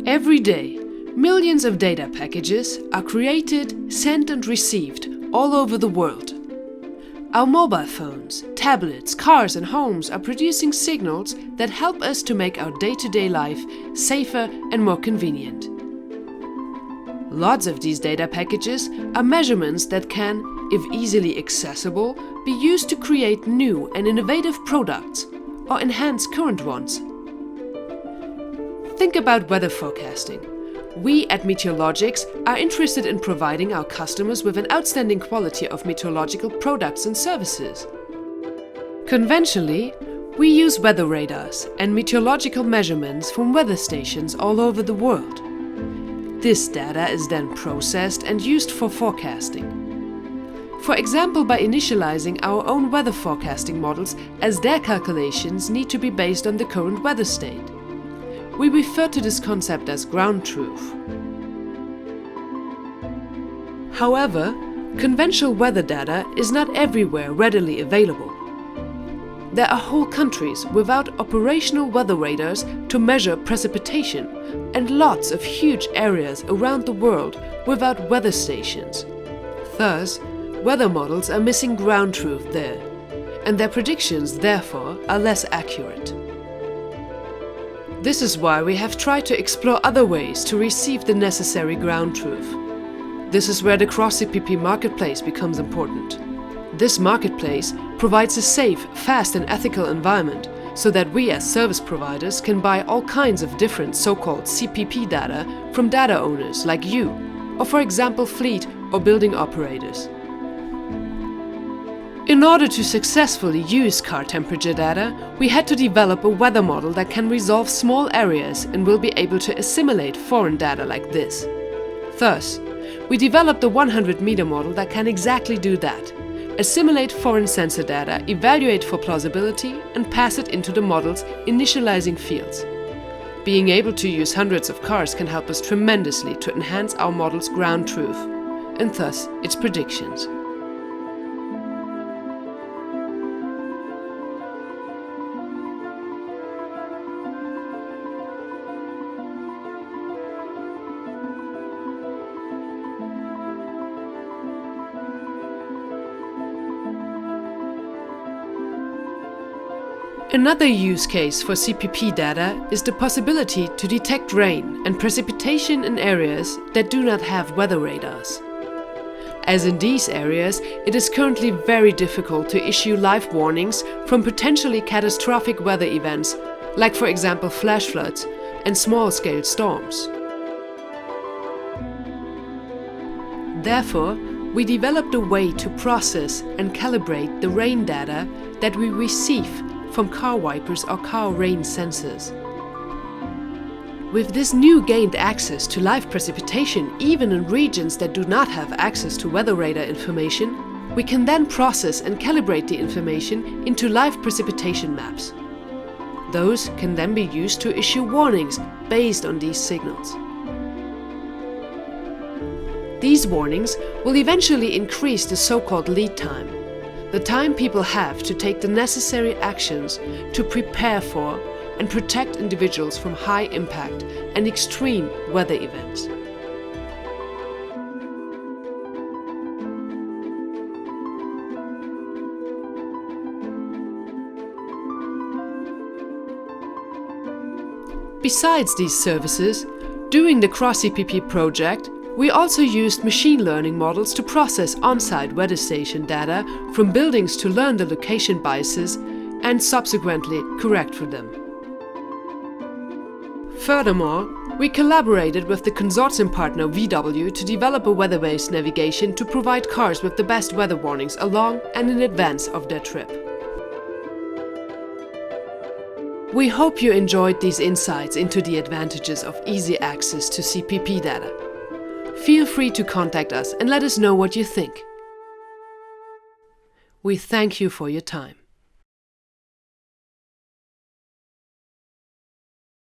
Every day, millions of data packages are created, sent and received all over the world. Our mobile phones, tablets, cars and homes are producing signals that help us to make our day-to-day life safer and more convenient. Lots of these data packages are measurements that can, if easily accessible, be used to create new and innovative products or enhance current ones. Think about weather forecasting. We at Meteologix are interested in providing our customers with an outstanding quality of meteorological products and services. Conventionally, we use weather radars and meteorological measurements from weather stations all over the world. This data is then processed and used for forecasting. For example, by initializing our own weather forecasting models, as their calculations need to be based on the current weather state. We refer to this concept as ground truth. However, conventional weather data is not everywhere readily available. There are whole countries without operational weather radars to measure precipitation, and lots of huge areas around the world without weather stations. Thus, weather models are missing ground truth there, and their predictions, therefore, are less accurate. This is why we have tried to explore other ways to receive the necessary ground truth. This is where the Cross-CPP marketplace becomes important. This marketplace provides a safe, fast and ethical environment so that we as service providers can buy all kinds of different so-called CPP data from data owners like you, or for example fleet or building operators. In order to successfully use car temperature data, we had to develop a weather model that can resolve small areas and will be able to assimilate foreign data like this. Thus, we developed a 100-meter model that can exactly do that: assimilate foreign sensor data, evaluate for plausibility, and pass it into the model's initializing fields. Being able to use hundreds of cars can help us tremendously to enhance our model's ground truth, and thus its predictions. Another use case for CPP data is the possibility to detect rain and precipitation in areas that do not have weather radars. As in these areas, it is currently very difficult to issue live warnings from potentially catastrophic weather events, like for example flash floods and small-scale storms. Therefore, we developed a way to process and calibrate the rain data that we receive from car wipers or car rain sensors. With this new gained access to live precipitation, even in regions that do not have access to weather radar information, we can then process and calibrate the information into live precipitation maps. Those can then be used to issue warnings based on these signals. These warnings will eventually increase the so-called lead time, the time people have to take the necessary actions to prepare for and protect individuals from high impact and extreme weather events. Besides these services, during the Cross-CPP project, we also used machine learning models to process on-site weather station data from buildings to learn the location biases and subsequently correct for them. Furthermore, we collaborated with the consortium partner VW to develop a weather-based navigation to provide cars with the best weather warnings along and in advance of their trip. We hope you enjoyed these insights into the advantages of easy access to CPP data. Feel free to contact us and let us know what you think. We thank you for your time.